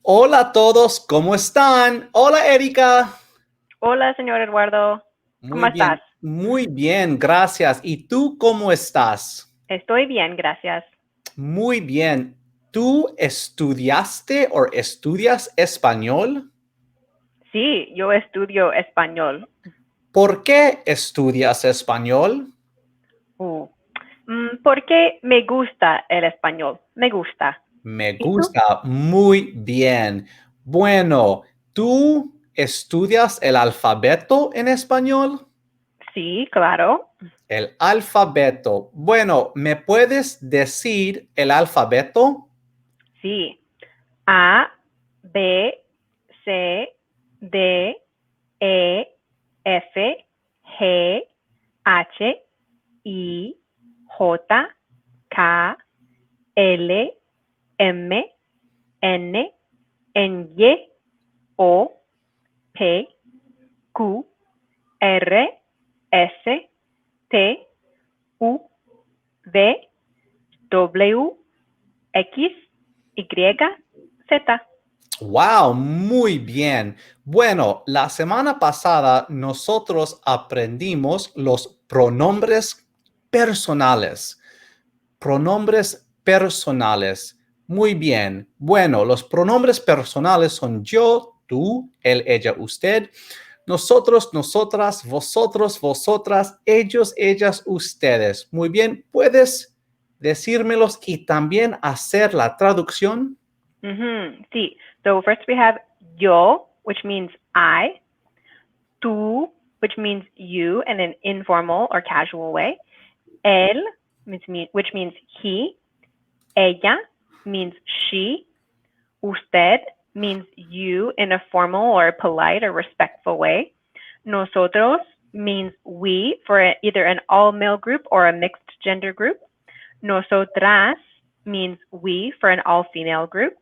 Hola a todos, ¿cómo están? Hola, Erika. Hola, señor Eduardo. ¿Cómo estás? Muy bien, gracias. ¿Y tú cómo estás? Estoy bien, gracias. Muy bien. ¿Tú estudiaste o estudias español? Sí, yo estudio español. ¿Por qué estudias español? Uh, Porque me gusta el español. Me gusta. Me ¿Y tú? gusta muy bien. Bueno, ¿tú estudias el alfabeto en español? Sí, claro. El alfabeto. Bueno, ¿me puedes decir el alfabeto? Sí. A, B, C, D, E, F, G, H, I, J, K, L, M, N, Y, O, P, Q, R, S, T, U, V, W, X, Y, Z. Wow, muy bien. Bueno, la semana pasada nosotros aprendimos los pronombres personales. Pronombres personales. Muy bien. Bueno, los pronombres personales son yo, tú, él, ella, usted, nosotros, nosotras, vosotros, vosotras, ellos, ellas, ustedes. Muy bien. ¿Puedes decírmelos y también hacer la traducción? Sí. So first we have yo, which means I, tú, which means you in an informal or casual way, él, which means he, ella means she, usted means you in a formal or polite or respectful way. Nosotros means we for either an all male group or a mixed gender group. Nosotras means we for an all female group.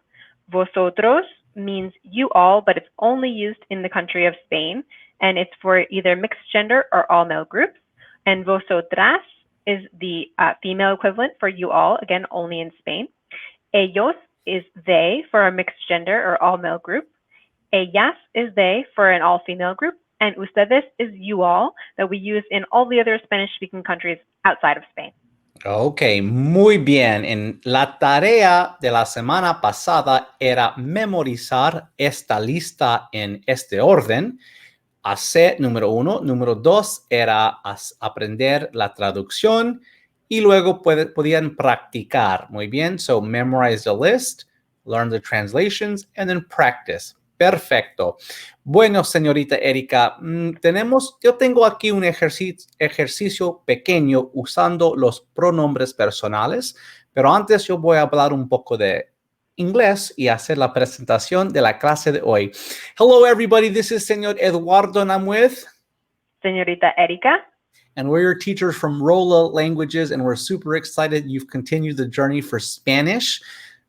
Vosotros means you all, but it's only used in the country of Spain, and it's for either mixed gender or all male groups. And vosotras is the female equivalent for you all, again, only in Spain. Ellos is they for a mixed gender or all male group. Ellas is they for an all female group. And ustedes is you all that we use in all the other Spanish speaking countries outside of Spain. Ok, muy bien. En la tarea de la semana pasada era memorizar esta lista en este orden. Hacer número 1. Número 2 era aprender la traducción y luego podían practicar. Muy bien. So memorize the list, learn the translations, and then practice. Perfecto. Bueno, señorita Erika, yo tengo aquí un ejercicio pequeño usando los pronombres personales, pero antes yo voy a hablar un poco de inglés y hacer la presentación de la clase de hoy. Hello, everybody. This is Señor Eduardo, and I'm with... Señorita Erika. And we're your teachers from Rola Languages, and we're super excited you've continued the journey for Spanish.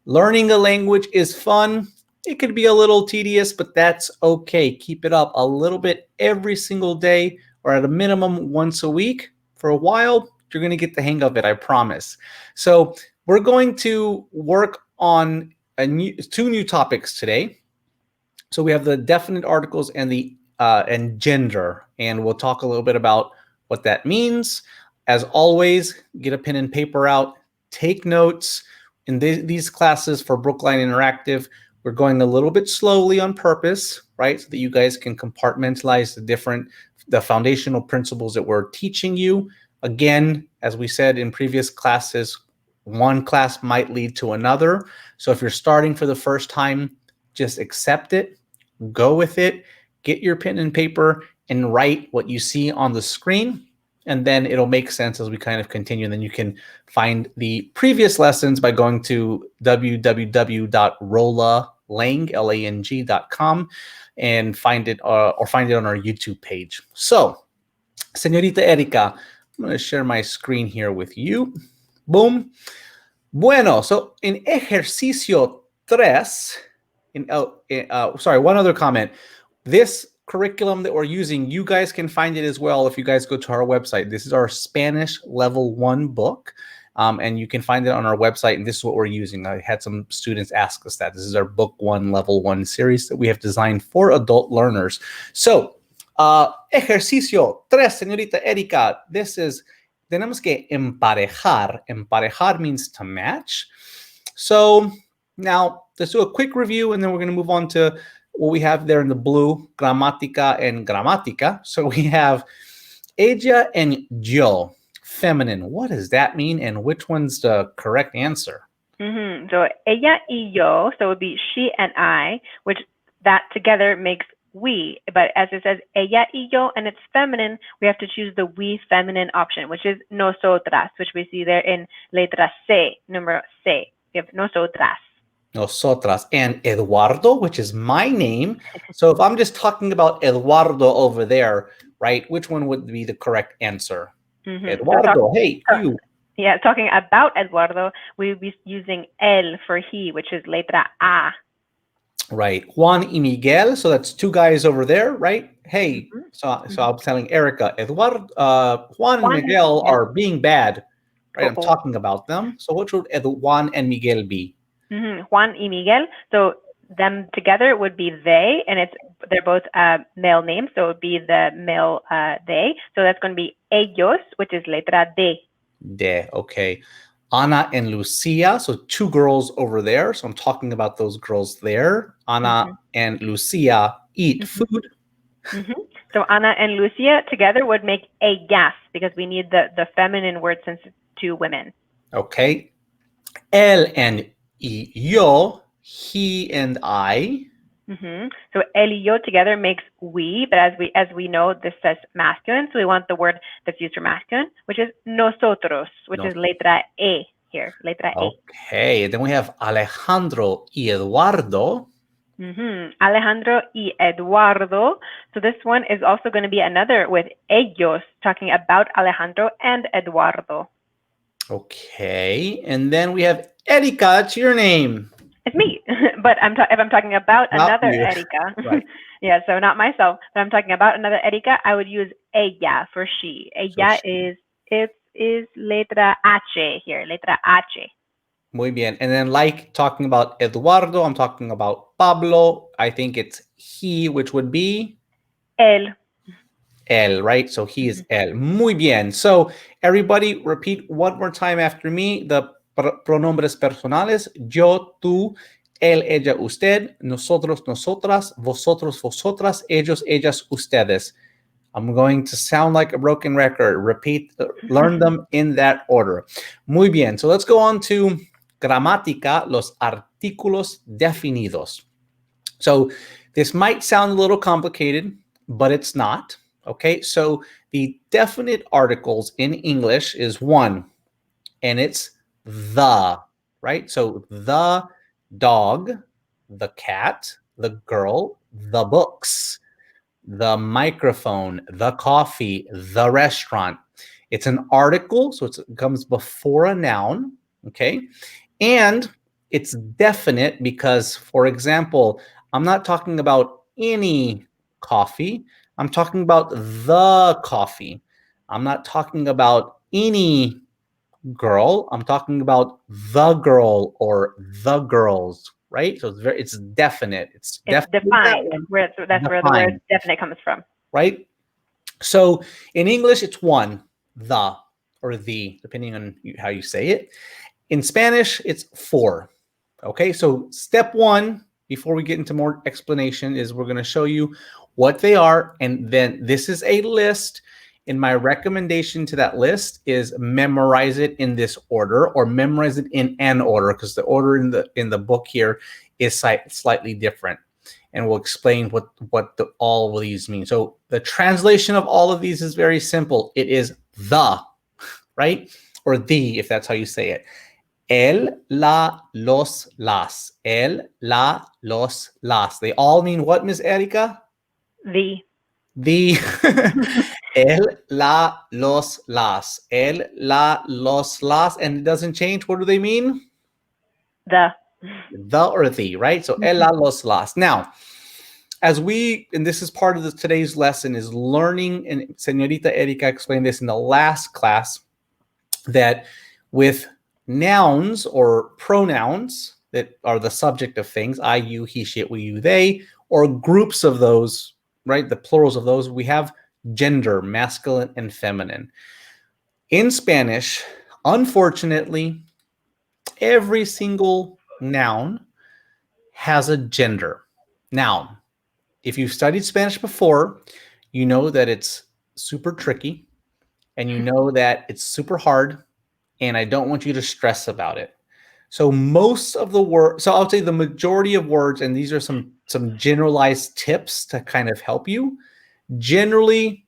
Learning a language is fun. It could be a little tedious, but that's okay. Keep it up a little bit every single day, or at a minimum once a week. For a while, you're going to get the hang of it, I promise. So we're going to work on two new topics today. So we have the definite articles and the and gender, and we'll talk a little bit about what that means. As always, get a pen and paper out, take notes. In these classes for Brookline Interactive, we're going a little bit slowly on purpose, right? So that you guys can compartmentalize the foundational principles that we're teaching you. Again, as we said in previous classes, one class might lead to another. So if you're starting for the first time, just accept it, go with it, get your pen and paper and write what you see on the screen. And then it'll make sense as we kind of continue. And then you can find the previous lessons by going to www.rolalang.com and find it or find it on our YouTube page. So, Señorita Erika, I'm going to share my screen here with you. Boom. Bueno, so in ejercicio 3, one other comment. This curriculum that we're using, you guys can find it as well if you guys go to our website. This is our Spanish Level 1 book. And you can find it on our website. And this is what we're using. I had some students ask us that. This is our Book 1, Level 1 series that we have designed for adult learners. So, ejercicio 3, señorita Erika. This is, tenemos que emparejar. Emparejar means to match. So now let's do a quick review, and then we're going to move on to what we have there in the blue, gramática and gramática. So we have ella and yo, feminine. What does that mean, and which one's the correct answer? So ella y yo, so it would be she and I, which that together makes we. But as it says ella y yo and it's feminine, we have to choose the we feminine option, which is nosotras, which we see there in letra C, number C. We have nosotras. Nosotras. And Eduardo, which is my name. So if I'm just talking about Eduardo over there, right, which one would be the correct answer? Eduardo, so hey, you. Yeah, talking about Eduardo, we would be using él for he, which is letra A. Right. Juan y Miguel. So that's two guys over there, right? Hey, so I'm telling Erica, Juan and Miguel are being bad, right? I'm talking about them. So which would Juan and Miguel be? Juan y Miguel. So them together would be they, and they're both male names, so it would be the male they. So that's going to be ellos, which is letra D. De, okay. Ana and Lucia, so two girls over there. So I'm talking about those girls there. Ana and Lucia eat food. So Ana and Lucia together would make ellas, because we need the feminine word since it's two women. Okay. Él and yo, he and I. So él y yo together makes we, but as we know, this says masculine, so we want the word that's used for masculine, which is nosotros, which is letra E here, letra E. Okay, and then we have Alejandro y Eduardo. Alejandro y Eduardo. So this one is also going to be another with ellos, talking about Alejandro and Eduardo. Okay, and then we have Erika. It's your name. It's me, but if I'm talking about Not another you. Erika, Right. Yeah, so not myself, but I'm talking about another Erika, I would use ella for she. Ella is letra H here, letra H. Muy bien. And then like talking about Eduardo, I'm talking about Pablo. I think it's he, which would be? Él. Él, right? So he is él. Muy bien. So everybody repeat one more time after me the pronombres personales. Yo, tú, él, ella, usted, nosotros, nosotras, vosotros, vosotras, ellos, ellas, ustedes. I'm going to sound like a broken record. Repeat, learn them in that order. Muy bien. So let's go on to gramática, los artículos definidos. So this might sound a little complicated, but it's not. Okay, so the definite articles in English is one, and it's the, right? So the dog, the cat, the girl, the books, the microphone, the coffee, the restaurant. It's an article, so it comes before a noun, okay? And it's definite because, for example, I'm not talking about any coffee. I'm talking about the coffee. I'm not talking about any girl. I'm talking about the girl or the girls, right? So it's definite. It's defined. That's where the word definite comes from. Right? So in English, it's one, the, or the, depending on how you say it. In Spanish, it's four. Okay, so step one, before we get into more explanation, is we're going to show you what they are. And then this is a list. And my recommendation to that list is memorize it in this order, or memorize it in an order, because the order in the book here is slightly different. And we'll explain what all of these mean. So the translation of all of these is very simple. It is the, right? Or the, if that's how you say it. El, la, los, las. El, la, los, las. They all mean what, Miss Erika? The. El, la, los, las. El, la, los, las. And it doesn't change. What do they mean? The or the, right? So el, la, los, las. Now, and this is part of today's lesson, is learning, and Señorita Erika explained this in the last class, that With nouns or pronouns that are the subject of things, I, you, he, she, it, we, you, they, or groups of those, right? The plurals of those, we have gender, masculine and feminine. In Spanish, unfortunately, every single noun has a gender. Now, if you've studied Spanish before, you know that it's super tricky and you know that it's super hard, and I don't want you to stress about it. So most of the words, so I'll say the majority of words, and these are some generalized tips to kind of help you. Generally,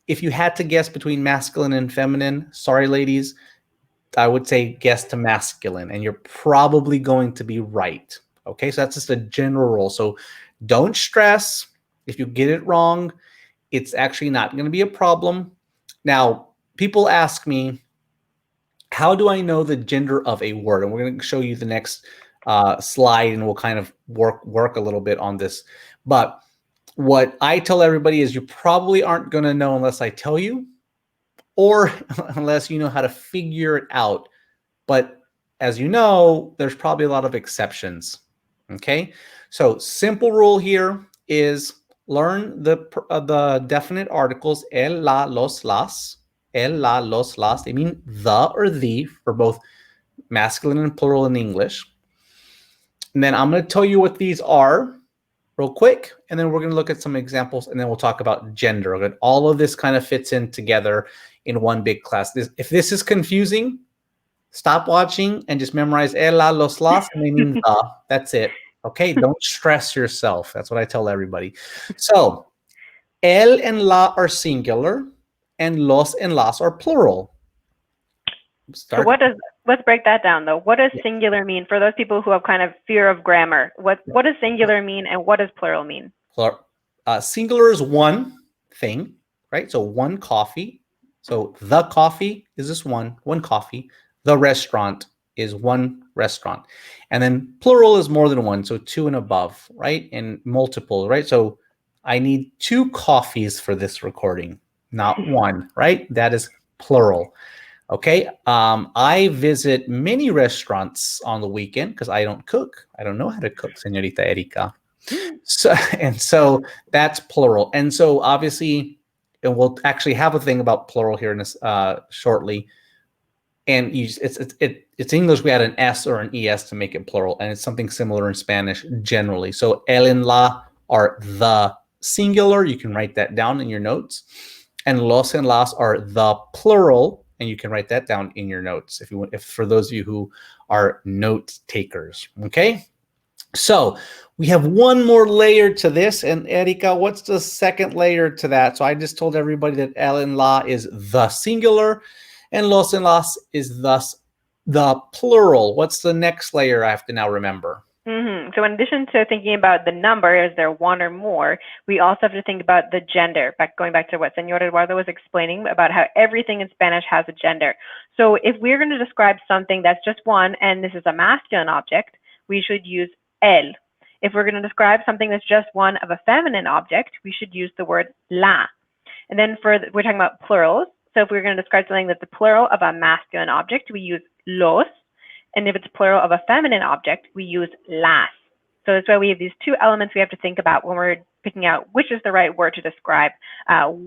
if you had to guess between masculine and feminine, sorry, ladies, I would say guess to masculine, and you're probably going to be right. Okay, so that's just a general rule. So don't stress. If you get it wrong, it's actually not going to be a problem. Now, people ask me, how do I know the gender of a word? And we're going to show you the next slide, and we'll kind of work a little bit on this. But what I tell everybody is you probably aren't going to know unless I tell you, or unless you know how to figure it out. But as you know, there's probably a lot of exceptions. Okay, so simple rule here is learn the definite articles el, la, los, las. El, la, los, las. They mean the or the for both masculine and plural in English. And then I'm going to tell you what these are real quick, and then we're going to look at some examples, and then we'll talk about gender. Okay? All of this kind of fits in together in one big class. If this is confusing, stop watching and just memorize el, la, los, las, and they mean the. That's it. Okay, don't stress yourself. That's what I tell everybody. So el and la are singular, and los and las are plural. So let's break that down though. What does singular mean for those people who have kind of fear of grammar? What does singular mean, and what does plural mean? Singular is one thing, right? So one coffee. So the coffee is this one coffee. The restaurant is one restaurant. And then plural is more than one, so two and above, right? And multiple, right? So I need 2 coffees for this recording, not one, right? That is plural. Okay. I visit many restaurants on the weekend because I don't cook. I don't know how to cook, Señorita Erika. So that's plural. And so obviously, and we'll actually have a thing about plural here in this shortly. And it's English. We add an S or an ES to make it plural, and it's something similar in Spanish generally. So el and la are the singular. You can write that down in your notes, and los and las are the plural, and you can write that down in your notes if you want. If for those of you who are note takers, okay. So we have one more layer to this, and Erika, what's the second layer to that? So I just told everybody that el and la is the singular, and los and las is thus the plural. What's the next layer I have to now remember? So in addition to thinking about the number, is there one or more, we also have to think about the gender, going back to what Senor Eduardo was explaining about how everything in Spanish has a gender. So if we're going to describe something that's just one, and this is a masculine object, we should use el. If we're going to describe something that's just one of a feminine object, we should use the word la. And then we're talking about plurals. So if we're going to describe something that's the plural of a masculine object, we use los. And if it's plural of a feminine object, we use las. So that's why we have these 2 elements we have to think about when we're picking out which is the right word to describe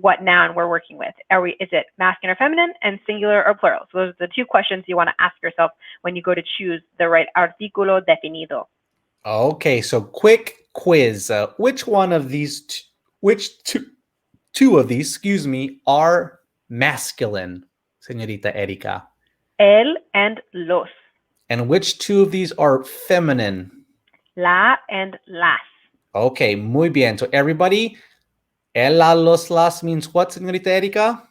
what noun we're working with. Is it masculine or feminine, and singular or plural? So those are the 2 questions you want to ask yourself when you go to choose the right artículo definido. Okay, so quick quiz. Which one of these, which two of these, excuse me, are masculine, Señorita Erika? El and los. And which 2 of these are feminine? La and las. Okay, muy bien. So everybody, el, la, los, las means what, Señorita Erika?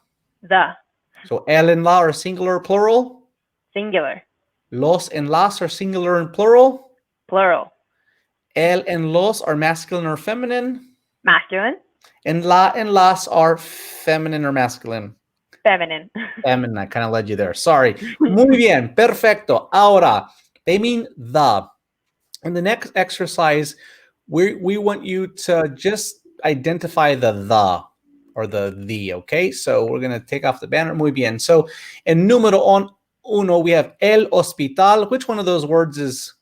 The. So el and la are singular or plural? Singular. Los and las are singular and plural? Plural. El and los are masculine or feminine? Masculine. And la and las are feminine or masculine? Feminine. Feminine. I kind of led you there. Sorry. Muy bien. Perfecto. Ahora, they mean the. In the next exercise, we want you to just identify the or the, okay? So we're going to take off the banner. Muy bien. So, en número uno, we have el hospital. Which one of those words is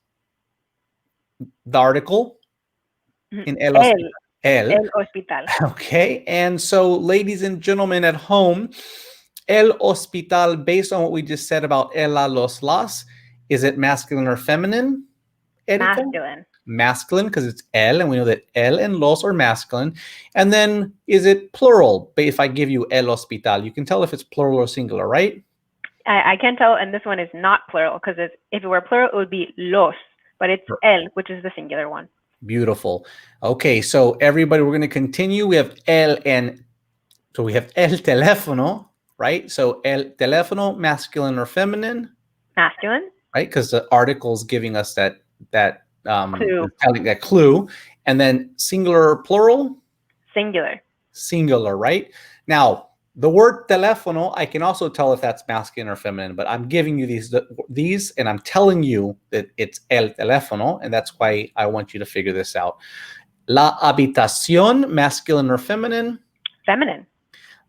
the article in el hospital? El hospital. Okay, and so ladies and gentlemen at home, el hospital, based on what we just said about ella, los, las, is it masculine or feminine, Erika? Masculine. Masculine, because it's el, and we know that el and los are masculine. And then is it plural? If I give you el hospital, you can tell if it's plural or singular, right? I can tell, and this one is not plural, because if it were plural, it would be los, but it's el, which is the singular one. Beautiful. Okay, so everybody, we're going to continue. We have el and so we have el teléfono, right? So el teléfono, masculine or feminine? Masculine. Right, because the article is giving us that Clue. telling that clue. And then singular or plural? Singular. Singular, right? Now, the word teléfono, I can also tell if that's masculine or feminine, but I'm giving you these, and I'm telling you that it's el teléfono, and that's why I want you to figure this out. La habitación, masculine or feminine? Feminine.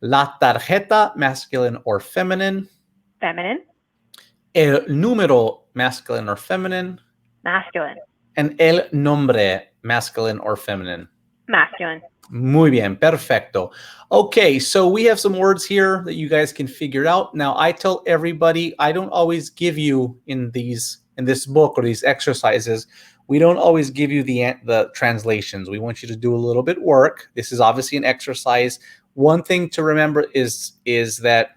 La tarjeta, masculine or feminine? Feminine. El número, masculine or feminine? Masculine. And el nombre, masculine or feminine? Masculine. Muy bien, perfecto. Okay, so we have some words here that you guys can figure out. Now, I tell everybody, I don't always give you in this book or these exercises, we don't always give you the translations. We want you to do a little bit work. This is obviously an exercise. One thing to remember is that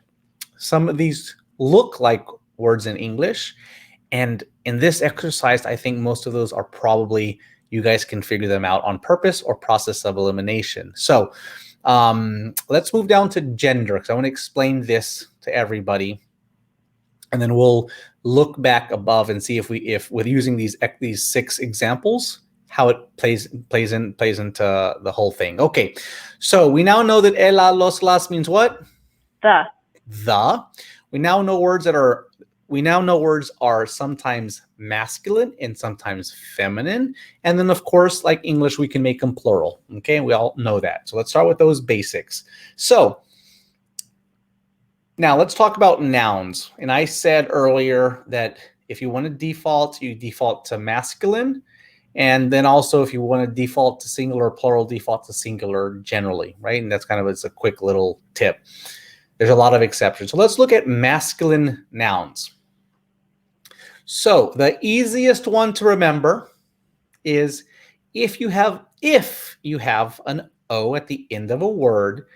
some of these look like words in English, and in this exercise, I think most of those are probably, you guys can figure them out on purpose or process of elimination. So let's move down to gender, because I want to explain this to everybody, and then we'll look back above and see if with using these 6 examples, how it plays into the whole thing. Okay, so we now know that ela, los, las means what? The. We now know words are sometimes masculine and sometimes feminine. And then, of course, like English, we can make them plural. Okay, we all know that. So let's start with those basics. So now let's talk about nouns. And I said earlier that if you want to default, you default to masculine. And then also if you want to default to singular or plural, default to singular generally, right? And that's it's a quick little tip. There's a lot of exceptions. So let's look at masculine nouns. So the easiest one to remember is if you have an O at the end of a word,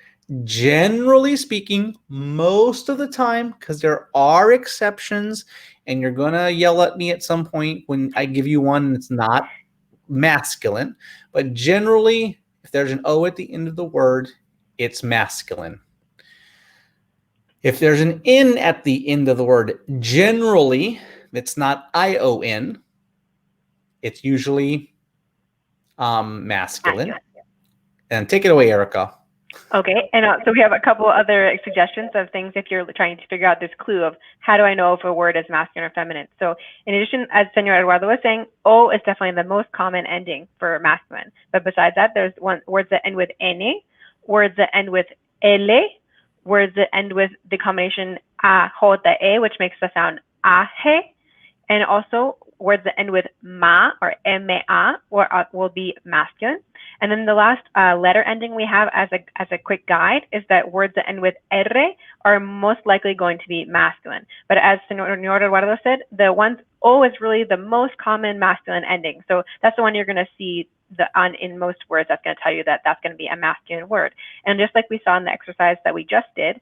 generally speaking, most of the time, because there are exceptions, and you're going to yell at me at some point when I give you one that's not masculine, but generally, if there's an O at the end of the word, it's masculine. If there's an N at the end of the word, generally, it's not ION, it's usually masculine. And take it away, Erica. Okay, and so we have a couple other suggestions of things if you're trying to figure out this clue of how do I know if a word is masculine or feminine. So in addition, as Senor Eduardo was saying, O is definitely the most common ending for masculine. But besides that, there's words that end with N, words that end with L, words that end with the combination A-J-E, which makes the sound aje, and also words that end with ma or ma will be masculine. And then the last letter ending we have as a quick guide is that words that end with R are most likely going to be masculine. But as Senor Eduardo said, the ones O is really the most common masculine ending. So that's the one you're going to see in most words that's going to tell you that that's going to be a masculine word. And just like we saw in the exercise that we just did,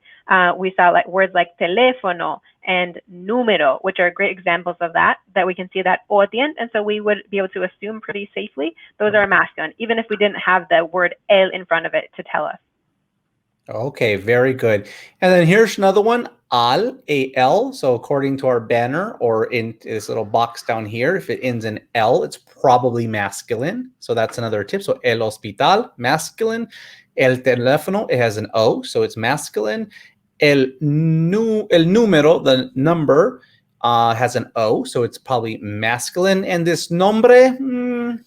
we saw words like teléfono and número, which are great examples of that we can see that O at the end. And so we would be able to assume pretty safely those are masculine, even if we didn't have the word el in front of it to tell us. Okay, very good. And then here's another one, al, A-L. So according to our banner or in this little box down here, if it ends in L, it's probably masculine. So that's another tip. So el hospital, masculine. El teléfono, it has an O, so it's masculine. El número, the number, has an O, so it's probably masculine. And this nombre,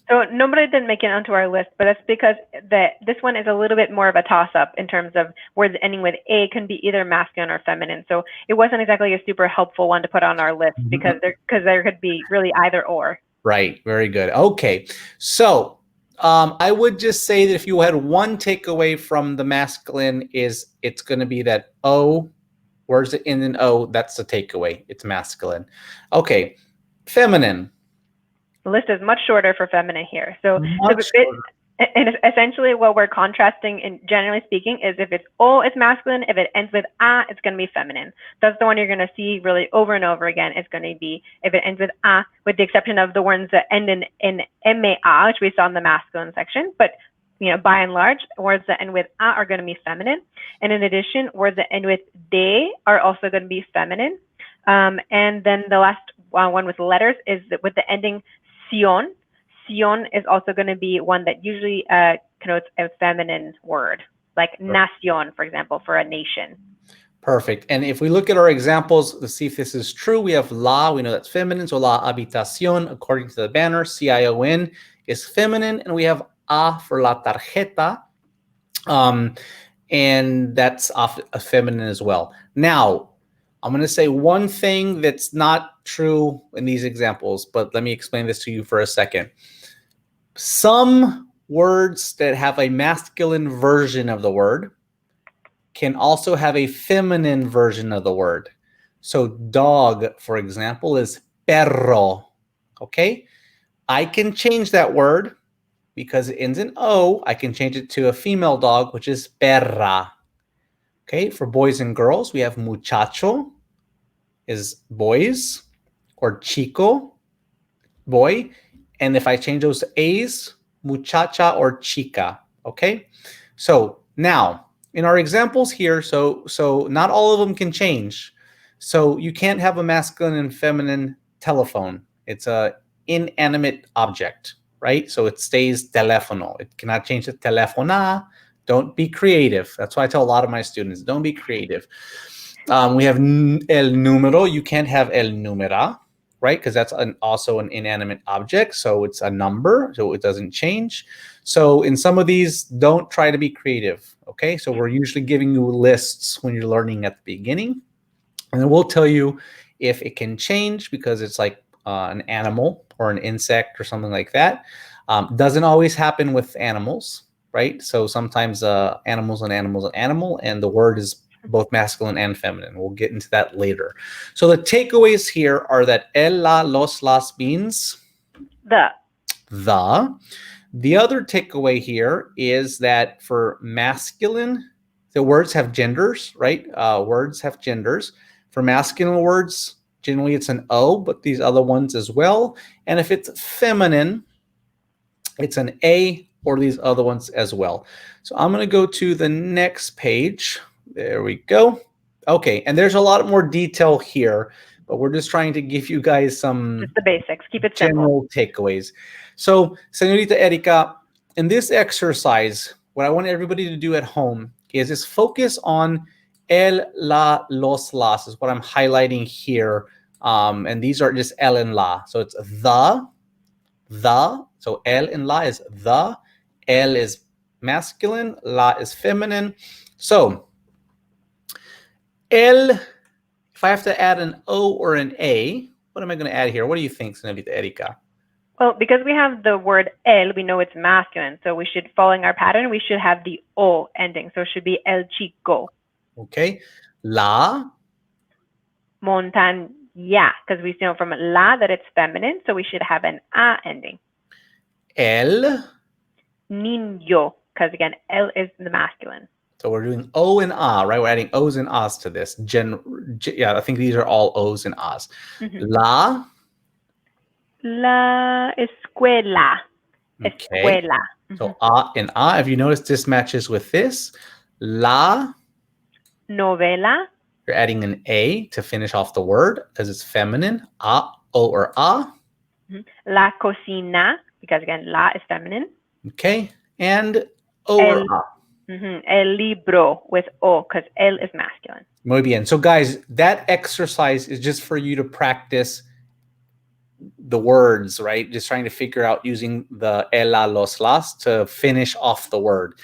So nombre didn't make it onto our list, but that's because this one is a little bit more of a toss-up in terms of words ending with a can be either masculine or feminine. So it wasn't exactly a super helpful one to put on our list because there could be really either or. Right. Very good. Okay. So I would just say that if you had one takeaway from the masculine is it's going to be that O, words that end in O, that's the takeaway. It's masculine. Okay. Feminine. The list is much shorter for feminine here. So Much shorter. and essentially what we're contrasting, in generally speaking, is if it's O, it's masculine. If it ends with a, it's going to be feminine. That's the one you're going to see really over and over again. It's going to be if it ends with a, with the exception of the ones that end in ma, which we saw in the masculine section. But by and large, words that end with a are going to be feminine. And in addition, words that end with de are also going to be feminine. And then the last one with letters is with the ending sion. Sion is also going to be one that usually connotes a feminine word, like nación, for example, for a nation. Perfect. And if we look at our examples, let's see if this is true. We have la, we know that's feminine. So la habitación, according to the banner, CION is feminine. And we have a for la tarjeta. And that's a feminine as well. Now, I'm going to say one thing that's not true in these examples, but let me explain this to you for a second. Some words that have a masculine version of the word can also have a feminine version of the word. So dog, for example, is perro. Okay? I can change that word because it ends in O. I can change it to a female dog, which is perra. Okay? For boys and girls, we have muchacho is boys, or chico, boy. And if I change those A's, muchacha or chica. Okay? So now, in our examples here, so not all of them can change. So you can't have a masculine and feminine telephone. It's a inanimate object, right? So it stays teléfono. It cannot change to telefona. Don't be creative. That's why I tell a lot of my students, don't be creative. We have el número. You can't have el número, right? Because that's also an inanimate object. So it's a number, so it doesn't change. So in some of these, don't try to be creative, okay? So we're usually giving you lists when you're learning at the beginning. And then we'll tell you if it can change because it's like an animal or an insect or something like that. Doesn't always happen with animals, right? So sometimes animals and animal, and the word is both masculine and feminine. We'll get into that later. So the takeaways here are that el, la, los, las means the. The other takeaway here is that for masculine, the words have genders, right? Words have genders. For masculine words, generally it's an O, but these other ones as well. And if it's feminine, it's an A or these other ones as well. So I'm going to go to the next page. There we go. Okay, and there's a lot more detail here, but we're just trying to give you guys some just the basics. Keep it general takeaways. So, Señorita Erika, in this exercise, what I want everybody to do at home is just focus on el, la, los, las is what I'm highlighting here. And these are just el and la. So it's the. So el and la is the. El is masculine. La is feminine. So el, if I have to add an O or an A, what am I going to add here? What do you think, Señorita Erika? Well, because we have the word el, we know it's masculine. So we should, following our pattern, we should have the O ending. So it should be el chico. Okay. La. Montaña, because we know from la that it's feminine. So we should have an a ending. El. Niño, because again, el is the masculine. So we're doing O and A, right? We're adding O's and A's to this. Yeah, I think these are all O's and A's. La. La escuela. Okay. Escuela. So A and A. Have you noticed this matches with this? La. Novela. You're adding an A to finish off the word because it's feminine. A, O, or A. La cocina, because again, la is feminine. Okay. And O or A. El libro with O, because el is masculine. Muy bien. So guys, that exercise is just for you to practice the words, right? Just trying to figure out using the el, la, los, las to finish off the word.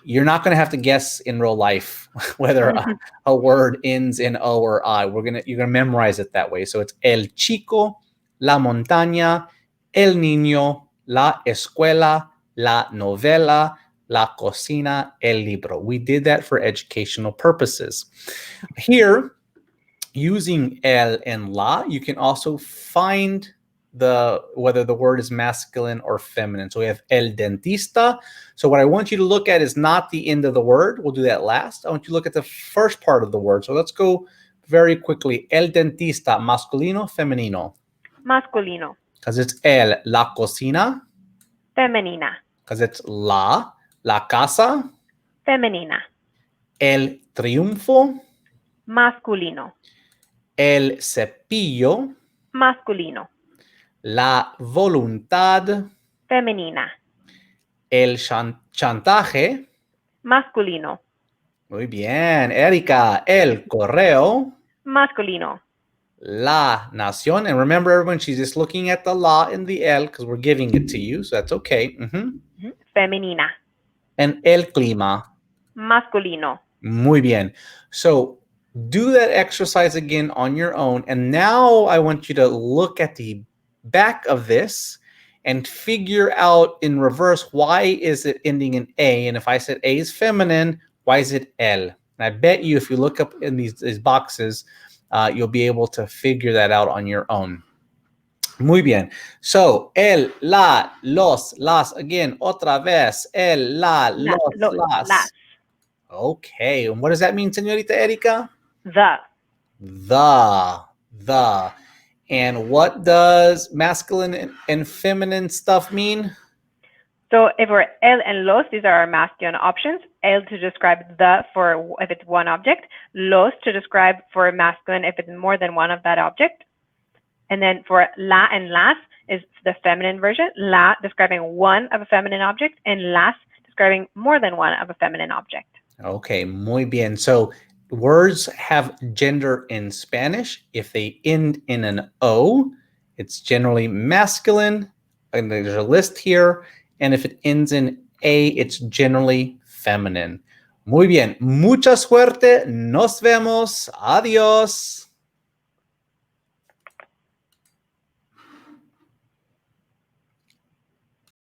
You're not going to have to guess in real life whether a word ends in O or I. You're going to memorize it that way. So it's el chico, la montaña, el niño, la escuela, la novela, la cocina, el libro. We did that for educational purposes. Here, using el and la, you can also find whether the word is masculine or feminine. So we have el dentista. So what I want you to look at is not the end of the word. We'll do that last. I want you to look at the first part of the word. So let's go very quickly. El dentista, masculino, femenino. Masculino. Because it's el. La cocina. Femenina. Because it's la. La casa. Femenina. El triunfo. Masculino. El cepillo. Masculino. La voluntad. Femenina. El chantaje. Masculino. Muy bien, Erika. El correo. Masculino. La nación. And remember, everyone, she's just looking at the la and the el because we're giving it to you. So that's okay. Femenina. And el clima. Masculino. Muy bien. So do that exercise again on your own. And now I want you to look at the back of this and figure out in reverse, why is it ending in A? And if I said A is feminine, why is it el? And I bet you if you look up in these boxes, you'll be able to figure that out on your own. Muy bien. So, el, la, los, las. Again, otra vez. El, la, los, las. Okay. And what does that mean, señorita Erika? The. The. And what does masculine and feminine stuff mean? So if we're el and los, these are our masculine options. El to describe the for if it's one object. Los to describe for masculine if it's more than one of that object. And then for la and las is the feminine version. La describing one of a feminine object and las describing more than one of a feminine object. Okay, muy bien. So words have gender in Spanish. If they end in an O, it's generally masculine. And there's a list here. And if it ends in A, it's generally feminine. Muy bien. Mucha suerte. Nos vemos. Adiós.